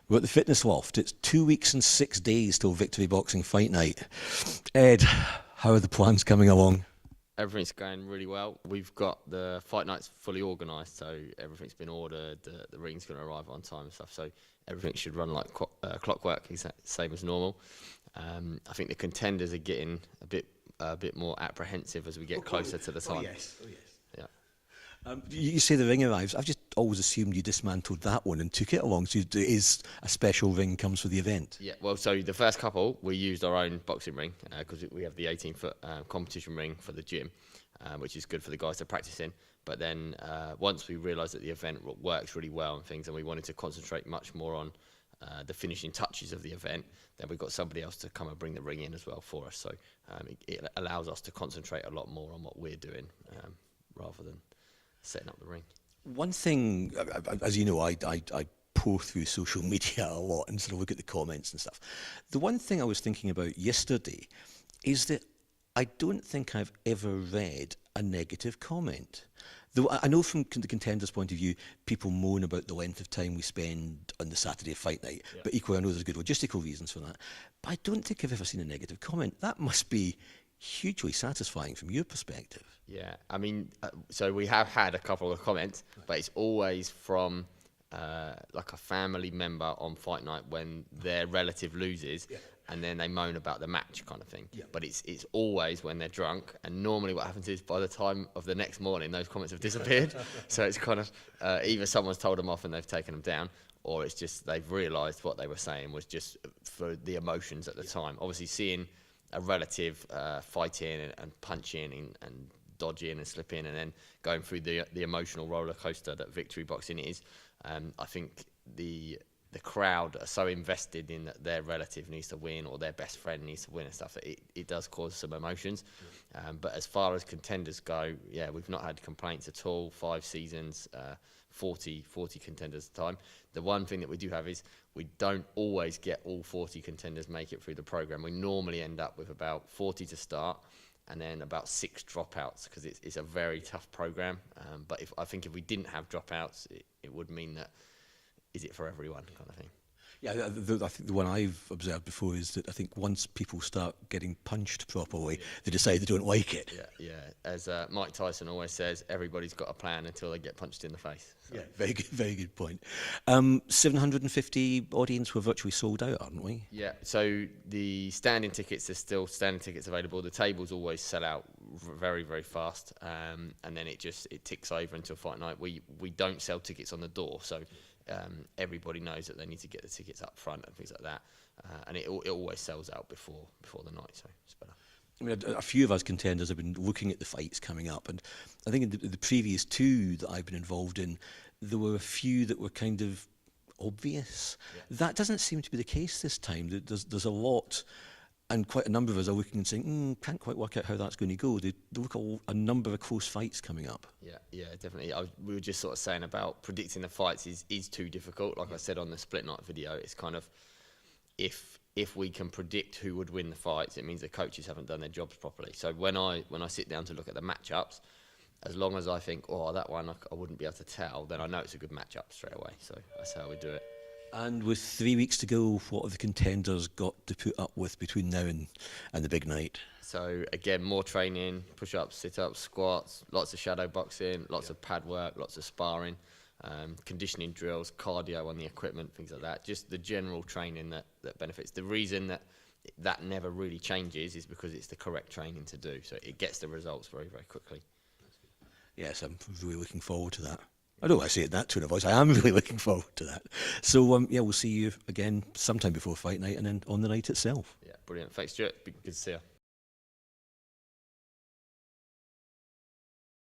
We're at the Fitness Loft. It's 2 weeks and 6 days till Victory Boxing Fight Night. Ed, how are the plans coming along? Everything's going really well. We've got the fight nights fully organised, so everything's been ordered. The ring's going to arrive on time and stuff, so everything should run like clockwork, same as normal. I think the contenders are getting a bit more apprehensive as we get closer to the time. Oh yes. Yeah. You say the ring arrives. I've just always assumed you dismantled that one and took it along. So it is a special ring comes for the event. Yeah, well, so the first couple, we used our own boxing ring because we have the 18-foot competition ring for the gym, which is good for the guys to practice in. But then once we realised that the event works really well and things, and we wanted to concentrate much more on the finishing touches of the event, then we got somebody else to come and bring the ring in as well for us. So it allows us to concentrate a lot more on what we're doing rather than setting up the ring. One thing, as you know, I pour through social media a lot and sort of look at the comments and stuff. The one thing I was thinking about yesterday is that I don't think I've ever read a negative comment. Though I know from the contender's point of view, people moan about the length of time we spend on the Saturday fight night, but equally I know there's good logistical reasons for that. But I don't think I've ever seen a negative comment. That must be hugely satisfying from your perspective. Yeah, I mean, so we have had a couple of comments, but it's always from like a family member on fight night when their relative loses, and then they moan about the match kind of thing. But it's always when they're drunk, and normally what happens is by the time of the next morning, those comments have disappeared. So it's kind of either someone's told them off and they've taken them down, or it's just they've realised what they were saying was just for the emotions at the time. Obviously, seeing a relative fighting and punching and dodging and slipping and then going through the emotional roller coaster that Victory Boxing is, I think the crowd are so invested in that their relative needs to win or their best friend needs to win and stuff that it does cause some emotions. But as far as contenders go, yeah, we've not had complaints at all. 5 seasons, 40 contenders at a time. The one thing that we do have is we don't always get all 40 contenders make it through the program. We normally end up with about 40 to start and then about 6 dropouts because it's a very tough program. But I think if we didn't have dropouts, it would mean that is it for everyone kind of thing. Yeah, I think the one I've observed before is that I think once people start getting punched properly, they decide they don't like it. Yeah. As Mike Tyson always says, everybody's got a plan until they get punched in the face. So. Yeah, very good point. 750 audience were virtually sold out, aren't we? Yeah, so the standing tickets, there's still standing tickets available. The tables always sell out very, very fast, and then it ticks over until fight night. We don't sell tickets on the door, so everybody knows that they need to get the tickets up front and things like that, and it always sells out before the night, so it's better. I mean, a few of us contenders have been looking at the fights coming up, and I think in the previous 2 that I've been involved in, there were a few that were kind of obvious. Yeah. That doesn't seem to be the case this time. There's a lot, and quite a number of us are looking and saying, can't quite work out how that's going to go. They look at a number of close fights coming up. Yeah, definitely. We were just sort of saying about predicting the fights is too difficult. Like I said on the split night video, it's kind of if we can predict who would win the fights, it means the coaches haven't done their jobs properly. So when I sit down to look at the matchups, as long as I think, that one I wouldn't be able to tell, then I know it's a good matchup straight away. So that's how we do it. And with 3 weeks to go, what have the contenders got to put up with between now and the big night? So again, more training, push-ups, sit-ups, squats, lots of shadow boxing, lots of pad work, lots of sparring, conditioning drills, cardio on the equipment, things like that. Just the general training that benefits. The reason that never really changes is because it's the correct training to do. So it gets the results very, very quickly. Yes, I'm really looking forward to that. I don't want to say it in that tone of voice. I am really looking forward to that. So, we'll see you again sometime before fight night and then on the night itself. Yeah, brilliant. Thanks, Stuart. Good to see you.